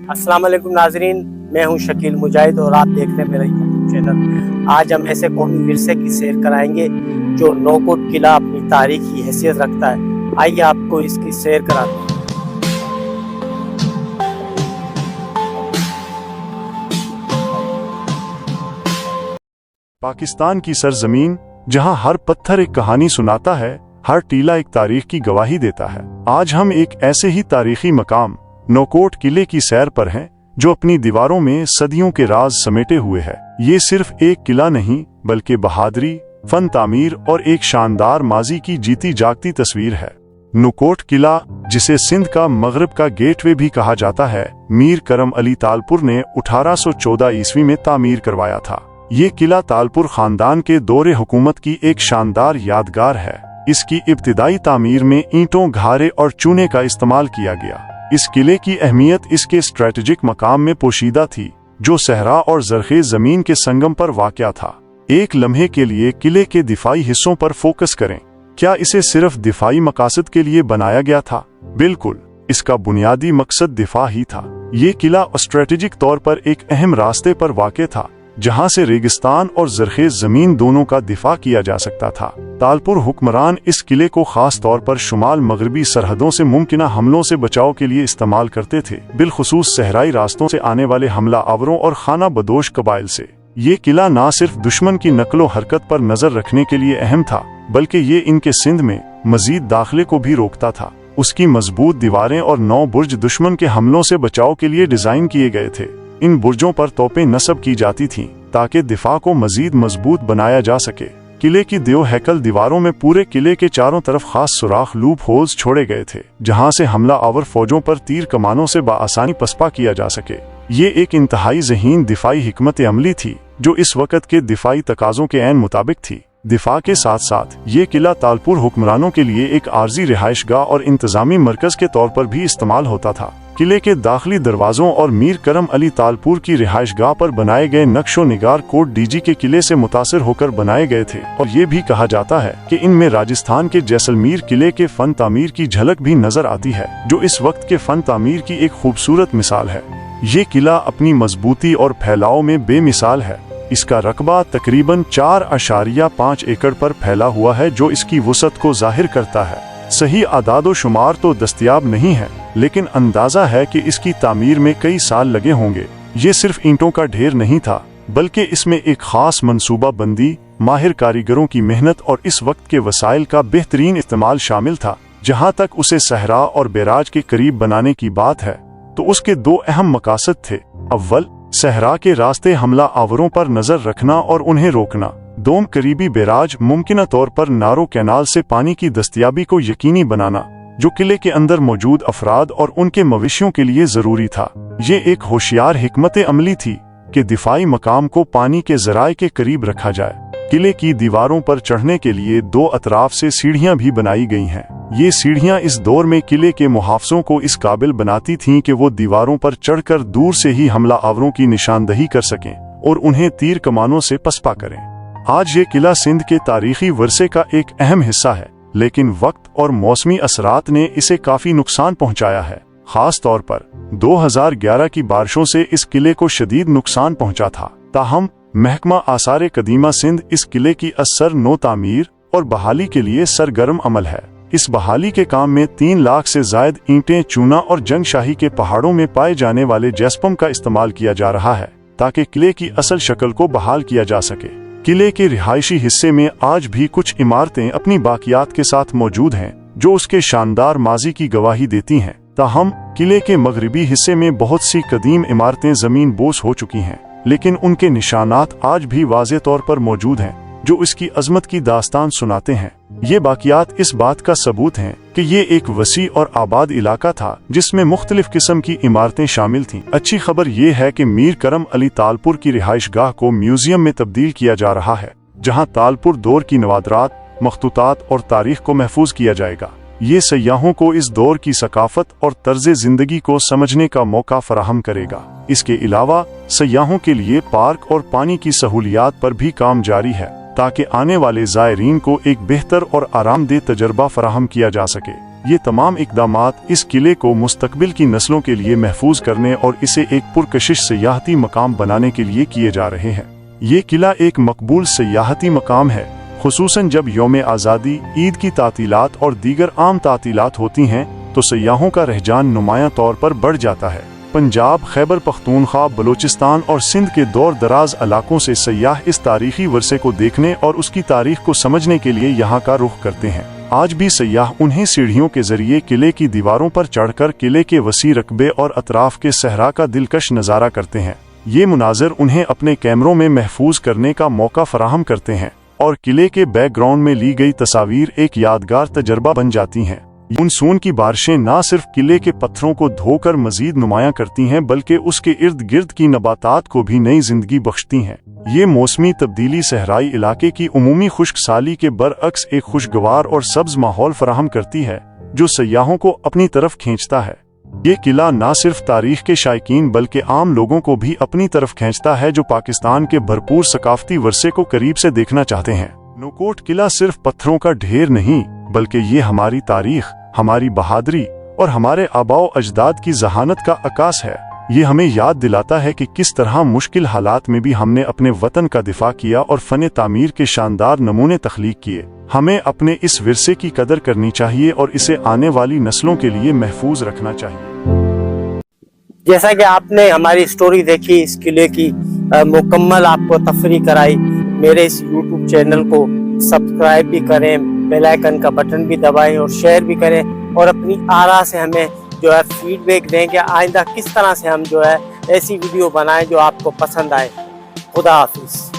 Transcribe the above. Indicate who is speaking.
Speaker 1: अस्सलाम वालेकुम नाजरीन, मैं हूं शकील मुजाहिद और आप देख रहे हैं मेरा यूट्यूब चैनल। आज हम ऐसे कौमी विरसे की सैर कराएंगे जो नौकोट किला अपनी तारीखी हैसियत रखता है। आइए आपको इसकी सैर कराते हैं।
Speaker 2: पाकिस्तान की सरजमीन, जहां हर पत्थर एक कहानी सुनाता है, हर टीला एक तारीख की गवाही देता है। आज हम एक ऐसे ही तारीखी मकाम नौकोट किले की सैर पर हैं, जो अपनी दीवारों में सदियों के राज समेटे हुए है। ये सिर्फ एक किला नहीं, बल्कि बहादुरी, फन तामीर और एक शानदार माजी की जीती जागती तस्वीर है। नौकोट किला, जिसे सिंध का मगरब का गेटवे भी कहा जाता है, मीर करम अली तालपुर ने 1814 ईस्वी में तामीर करवाया था। ये किला तालपुर खानदान के दौरे हुकूमत की एक शानदार यादगार है। इसकी इब्तिदाई तामीर में ईंटों, घारे और चूने का इस्तेमाल किया गया। इस किले की अहमियत इसके स्ट्रेटेजिक मकाम में पोशीदा थी, जो सहरा और जरखेज जमीन के संगम पर वाक़या था। एक लम्हे के लिए किले के दिफाई हिस्सों पर फोकस करें। क्या इसे सिर्फ दिफाई मकासद के लिए बनाया गया था? बिल्कुल, इसका बुनियादी मकसद दिफा ही था। ये किला स्ट्रेटेजिक तौर पर एक अहम रास्ते पर वाक़ था, जहां से रेगिस्तान और जरखेज जमीन दोनों का दिफा किया जा सकता था। तालपुर हुक्मरान इस किले को खास तौर पर शुमाल मगरबी सरहदों से मुमकिना हमलों से बचाव के लिए इस्तेमाल करते थे, बिलखुसूस सहराई रास्तों से आने वाले हमला आवरों और खाना बदोश कबाइल से। ये किला न सिर्फ दुश्मन की नकलो हरकत पर नजर रखने के लिए अहम था, बल्कि ये इनके सिंध में मजीद दाखिले को भी रोकता था। उसकी मजबूत दीवारें और 9 बुर्ज दुश्मन के हमलों से बचाव के लिए डिजाइन किए गए थे। इन बुर्जों पर तोपें नस्ब की जाती थीं, ताकि दिफा को मजीद मजबूत बनाया जा सके। किले की देव हैकल दीवारों में पूरे किले के चारों तरफ खास सुराख लूप होल्स छोड़े गए थे, जहां से हमला आवर फौजों पर तीर कमानों से बाआसानी पसपा किया जा सके। ये एक इंतहाई ज़हीन दिफाई हिकमत अमली थी, जो इस वक्त के दिफाई तकाज़ों के ऐन मुताबिक थी। दिफा के साथ साथ ये किला तालपुर हुक्मरानों के लिए एक आर्जी रिहाइशगाह और इंतजामी मरकज के तौर पर भी इस्तेमाल होता था। किले के दाखिली दरवाजों और मीर करम अली तालपुर की रिहाइशगाह पर बनाए गए नक्शो निगार कोट डीजी के किले से मुतासिर होकर बनाए गए थे, और ये भी कहा जाता है कि इनमें राजस्थान के जैसलमेर किले के फन तामीर की झलक भी नजर आती है, जो इस वक्त के फन तामीर की एक खूबसूरत मिसाल है। ये किला अपनी मजबूती और फैलाव में बेमिसाल है। इसका रकबा तकरीबन 4.5 एकड़ पर फैला हुआ है, जो इसकी वुसअत को जाहिर करता है। सही आदादो शुमार तो दस्तयाब नहीं है, लेकिन अंदाजा है कि इसकी तामीर में कई साल लगे होंगे। ये सिर्फ ईंटों का ढेर नहीं था, बल्कि इसमें एक खास मंसूबा बंदी, माहिर कारीगरों की मेहनत और इस वक्त के वसाइल का बेहतरीन इस्तेमाल शामिल था। जहां तक उसे सहरा और बैराज के करीब बनाने की बात है, तो उसके 2 अहम मकासद थे। अव्वल, सहरा के रास्ते हमला आवरों पर नजर रखना और उन्हें रोकना। दोम, करीबी बैराज मुमकिना तौर पर नारो कैनाल से पानी की दस्तयाबी को यकीनी बनाना, जो किले के अंदर मौजूद अफराद और उनके मवेशियों के लिए जरूरी था। ये एक होशियार हिकमत अमली थी कि दिफाई मकाम को पानी के जराए के करीब रखा जाए। किले की दीवारों पर चढ़ने के लिए 2 अतराफ से सीढ़ियां भी बनाई गई हैं। ये सीढ़ियां इस दौर में किले के मुहाफिजों को इस काबिल बनाती थीं कि वो दीवारों पर चढ़कर दूर से ही हमला आवरों की निशानदही कर सकें और उन्हें तीर कमानों से पसपा करें। आज ये किला सिंध के तारीखी वर्से का एक अहम हिस्सा है, लेकिन वक्त और मौसमी असरात ने इसे काफी नुकसान पहुंचाया है। खास तौर पर 2011 की बारिशों से इस किले को शदीद नुकसान पहुंचा था। ताहम महकमा आसार कदीमा सिंध इस किले की असर नो तामीर और बहाली के लिए सरगर्म अमल है। इस बहाली के काम में 3 लाख से जायद ईंटें, चूना और जंगशाही के पहाड़ों में पाए जाने वाले जैस्पम का इस्तेमाल किया जा रहा है, ताकि किले की असल शक्ल को बहाल किया जा सके। किले के रिहायशी हिस्से में आज भी कुछ इमारतें अपनी बाकियात के साथ मौजूद हैं, जो उसके शानदार माजी की गवाही देती हैं। ताहम किले के मगरबी हिस्से में बहुत सी कदीम इमारतें जमीन बोस हो चुकी हैं, लेकिन उनके निशानात आज भी वाज़े तौर पर मौजूद हैं, जो इसकी अजमत की दास्तान सुनाते हैं। ये बाकियात इस बात का सबूत हैं कि ये एक वसी और आबाद इलाका था, जिसमें मुख्तलिफ किस्म की इमारतें शामिल थीं। अच्छी खबर ये है कि मीर करम अली तालपुर की रिहाइशगाह को म्यूजियम में तब्दील किया जा रहा है, जहाँ तालपुर दौर की नवादरात, मखतूतात और तारीख को महफूज किया जाएगा। ये सयाहों को इस दौर की सकाफत और तर्ज जिंदगी को समझने का मौका फराहम करेगा। इसके अलावा सयाहों के लिए पार्क और पानी की सहूलियात पर भी काम जारी है, ताकि आने वाले ज़ायरीन को एक बेहतर और आरामदेह तजर्बा फराहम किया जा सके। ये तमाम इकदामात इस किले को मुस्तकबिल की नस्लों के लिए महफूज करने और इसे एक पुरकशिश सयाहती मकाम बनाने के लिए किए जा रहे हैं। ये किला एक मकबूल सयाहती मकाम है, खुसूसन जब यौम आज़ादी, ईद की तातीलात और दीगर आम तातीलात होती हैं तो सयाहों का रहजान नुमायां तौर पर बढ़ जाता है। पंजाब, खैबर पख्तूनख्वा, बलूचिस्तान और सिंध के दूर दराज इलाकों से सयाह इस तारीखी वर्से को देखने और उसकी तारीख को समझने के लिए यहाँ का रुख करते हैं। आज भी सयाह उन्हीं सीढ़ियों के जरिए किले की दीवारों पर चढ़कर किले के वसी रकबे और अतराफ के सहरा का दिलकश नज़ारा करते हैं। ये मुनाज़र उन्हें अपने कैमरों में महफूज करने का मौका फराहम करते हैं और किले के बैकग्राउंड में ली गई तस्वीर एक यादगार तजर्बा बन जाती हैं। मानसून की बारिशें न सिर्फ किले के पत्थरों को धोकर मजीद नुमायां करती हैं बल्कि उसके इर्द गिर्द की नबातात को भी नई जिंदगी बख्शती हैं। ये मौसमी तब्दीली सहराई इलाके की उमूमी खुश्क साली के बरअक्स एक खुशगवार और सब्ज माहौल फराहम करती है जो सयाहों को अपनी तरफ खींचता है। ये किला न सिर्फ तारीख के शायकीन बल्कि आम लोगों को भी अपनी तरफ खींचता है जो पाकिस्तान के भरपूर सकाफती वर्से को करीब से देखना चाहते हैं। नौकोट किला सिर्फ पत्थरों का ढेर नहीं बल्कि ये हमारी तारीख, हमारी बहादुरी और हमारे आबाओ अजदाद की जहानत का अकास है। ये हमें याद दिलाता है कि किस तरह मुश्किल हालात में भी हमने अपने वतन का दिफा किया और फन तामीर के शानदार नमूने तख्लीक किए। हमें अपने इस विरसे की कदर करनी चाहिए और इसे आने वाली नस्लों के लिए महफूज रखना चाहिए।
Speaker 1: जैसा कि आपने हमारी स्टोरी देखी, इस किले की मुकम्मल आपको तफरी कराई, मेरे इस YouTube चैनल को सब्सक्राइब भी करें, बेल आइकन का बटन भी दबाएं और शेयर भी करें और अपनी आरा से हमें जो है फीडबैक दें कि आइंदा किस तरह से हम जो है ऐसी वीडियो बनाएं जो आपको पसंद आए। खुदा हाफिज़।